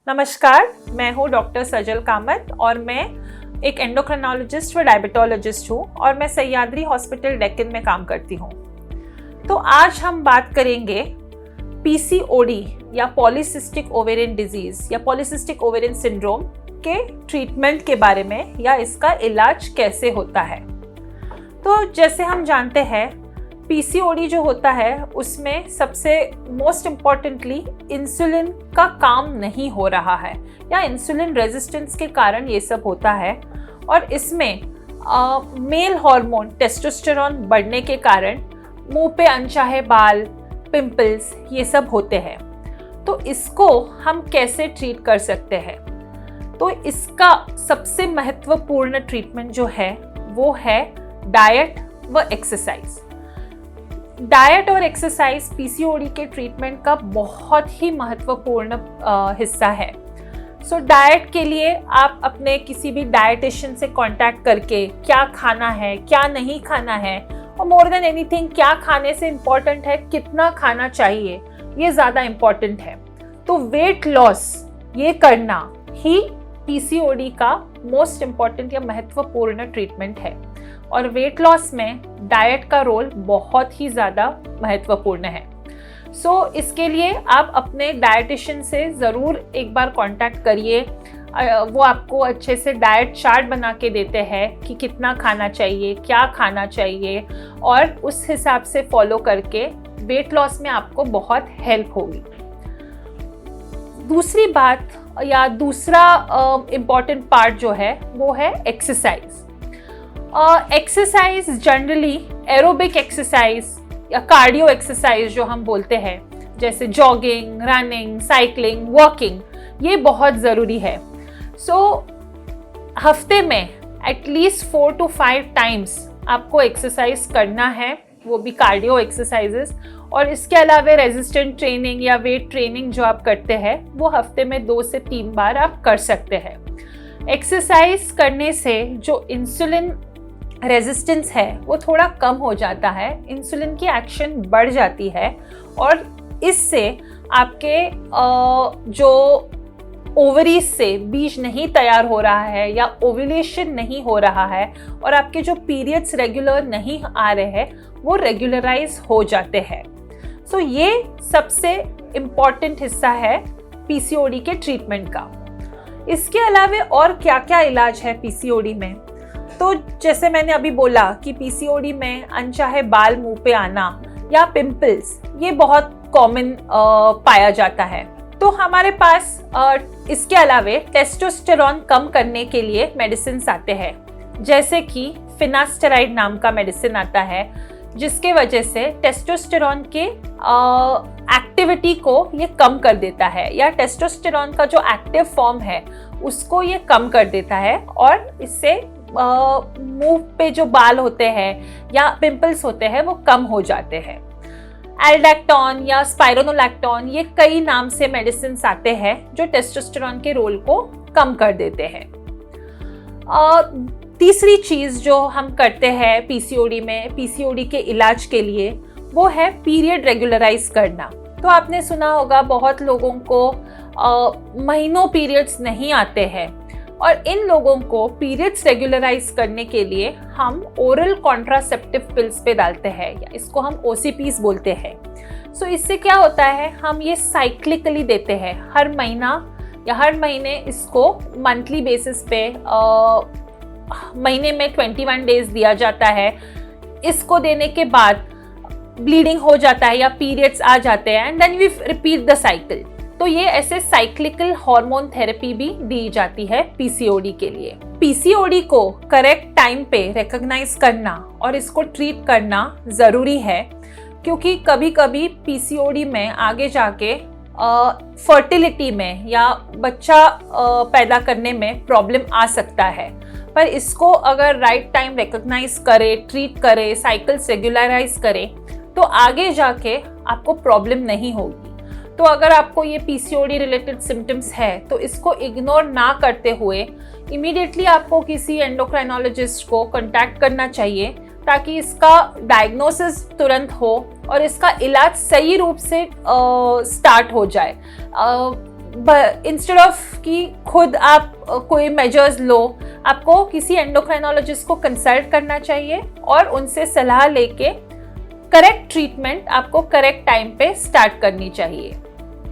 नमस्कार, मैं हूँ डॉक्टर सजल कामत और मैं एक एंडोक्रिनोलॉजिस्ट व डायबिटोलॉजिस्ट हूँ और मैं सह्याद्री हॉस्पिटल डेक्कन में काम करती हूँ। तो आज हम बात करेंगे पीसीओडी या पॉलीसिस्टिक ओवेरियन डिजीज या पॉलीसिस्टिक ओवेरियन सिंड्रोम के ट्रीटमेंट के बारे में या इसका इलाज कैसे होता है। तो जैसे हम जानते हैं पीसीओडी जो होता है उसमें सबसे मोस्ट इम्पॉर्टेंटली इंसुलिन का काम नहीं हो रहा है या इंसुलिन रेजिस्टेंस के कारण ये सब होता है और इसमें मेल हार्मोन टेस्टोस्टेरोन बढ़ने के कारण मुंह पे अनचाहे बाल, पिंपल्स ये सब होते हैं। तो इसको हम कैसे ट्रीट कर सकते हैं? तो इसका सबसे महत्वपूर्ण ट्रीटमेंट जो है वो है डाइट व एक्सरसाइज। डाइट और एक्सरसाइज पीसीओडी के ट्रीटमेंट का बहुत ही महत्वपूर्ण हिस्सा है। सो डाइट के लिए आप अपने किसी भी डाइटिशियन से कांटेक्ट करके क्या खाना है, क्या नहीं खाना है और मोर देन एनीथिंग क्या खाने से इम्पॉर्टेंट है, कितना खाना चाहिए, ये ज़्यादा इम्पॉर्टेंट है। तो वेट लॉस ये करना ही पीसीओडी का मोस्ट इम्पॉर्टेंट या महत्वपूर्ण ट्रीटमेंट है और वेट लॉस में डाइट का रोल बहुत ही ज़्यादा महत्वपूर्ण है। सो इसके लिए आप अपने डाइटिशियन से ज़रूर एक बार कांटेक्ट करिए। वो आपको अच्छे से डाइट चार्ट बना के देते हैं कि कितना खाना चाहिए, क्या खाना चाहिए और उस हिसाब से फॉलो करके वेट लॉस में आपको बहुत हेल्प होगी। दूसरी बात या दूसरा इम्पॉर्टेंट पार्ट जो है वो है exercise. Exercise generally aerobic exercise या कार्डियो एक्सरसाइज जो हम बोलते हैं, जैसे जॉगिंग, रनिंग, साइकिलिंग, वॉकिंग, ये बहुत ज़रूरी है। हफ्ते में एटलीस्ट 4 to 5 टाइम्स आपको एक्सरसाइज करना है, वो भी कार्डियो एक्सरसाइजेस। और इसके अलावा रेजिस्टेंट ट्रेनिंग या वेट ट्रेनिंग जो आप करते हैं वो हफ्ते में 2 से 3 बार आप कर सकते हैं। एक्सरसाइज करने से जो इंसुलिन रेजिस्टेंस है वो थोड़ा कम हो जाता है, इंसुलिन की एक्शन बढ़ जाती है और इससे आपके जो ओवरीज से बीज नहीं तैयार हो रहा है या ओव्यूलेशन नहीं हो रहा है और आपके जो पीरियड्स रेगुलर नहीं आ रहे हैं वो रेगुलराइज हो जाते हैं। सो ये सबसे इम्पॉर्टेंट हिस्सा है पीसीओडी के ट्रीटमेंट का। इसके अलावा और क्या क्या इलाज है पीसीओडी में? तो जैसे मैंने अभी बोला कि पीसीओडी में अनचाहे बाल मुंह पे आना या पिंपल्स ये बहुत कॉमन पाया जाता है। तो हमारे पास इसके अलावा टेस्टोस्टेरोन कम करने के लिए मेडिसिन आते हैं, जैसे कि फिनास्टेराइड नाम का मेडिसिन आता है जिसके वजह से टेस्टोस्टेरोन के एक्टिविटी को ये कम कर देता है या टेस्टोस्टेरोन का जो एक्टिव फॉर्म है उसको ये कम कर देता है और इससे मुंह पे जो बाल होते हैं या पिंपल्स होते हैं वो कम हो जाते हैं। एल्डैक्टोन या स्पाइरोनोलैक्टोन ये कई नाम से मेडिसिन आते हैं जो टेस्टोस्टेरोन के रोल को कम कर देते हैं। तीसरी चीज़ जो हम करते हैं पीसीओडी में, पीसीओडी के इलाज के लिए, वो है पीरियड रेगुलराइज करना। तो आपने सुना होगा बहुत लोगों को महीनों पीरियड्स नहीं आते हैं और इन लोगों को पीरियड्स रेगुलराइज करने के लिए हम ओरल कॉन्ट्रासेप्टिव पिल्स पे डालते हैं या इसको हम ओसीपीज बोलते हैं। सो इससे क्या होता है, हम ये साइक्लिकली देते हैं, हर महीना या हर महीने इसको मंथली बेसिस पे महीने में 21 डेज दिया जाता है। इसको देने के बाद ब्लीडिंग हो जाता है या पीरियड्स आ जाते हैं and then we repeat the cycle. तो ये ऐसे साइक्लिकल हार्मोन थेरेपी भी दी जाती है पीसीओडी के लिए। पीसीओडी को करेक्ट टाइम पे रिकॉग्नाइज करना और इसको ट्रीट करना ज़रूरी है क्योंकि कभी कभी पीसीओडी में आगे जाके फर्टिलिटी में या बच्चा पैदा करने में प्रॉब्लम आ सकता है। पर इसको अगर राइट टाइम रिकॉग्नाइज करे, ट्रीट करे, साइकिल्स रेगुलराइज करे तो आगे जाके आपको प्रॉब्लम नहीं होगी। तो अगर आपको ये पीसीओडी रिलेटेड सिम्टम्स है तो इसको इग्नोर ना करते हुए इमीडिएटली आपको किसी एंडोक्राइनोलॉजिस्ट को कांटेक्ट करना चाहिए ताकि इसका डायग्नोसिस तुरंत हो और इसका इलाज सही रूप से स्टार्ट हो जाए। इंस्टेड ऑफ कि खुद आप कोई मेजर्स लो, आपको किसी एंडोक्राइनोलॉजिस्ट को कंसल्ट करना चाहिए और उनसे सलाह लेके करेक्ट ट्रीटमेंट आपको करेक्ट टाइम पे स्टार्ट करनी चाहिए।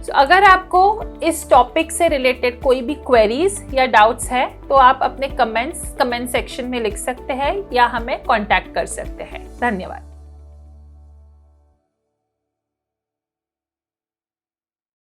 So, अगर आपको इस टॉपिक से रिलेटेड कोई भी क्वेरीज या डाउट्स है तो आप अपने कमेंट सेक्शन में लिख सकते हैं या हमें कांटेक्ट कर सकते हैं। धन्यवाद।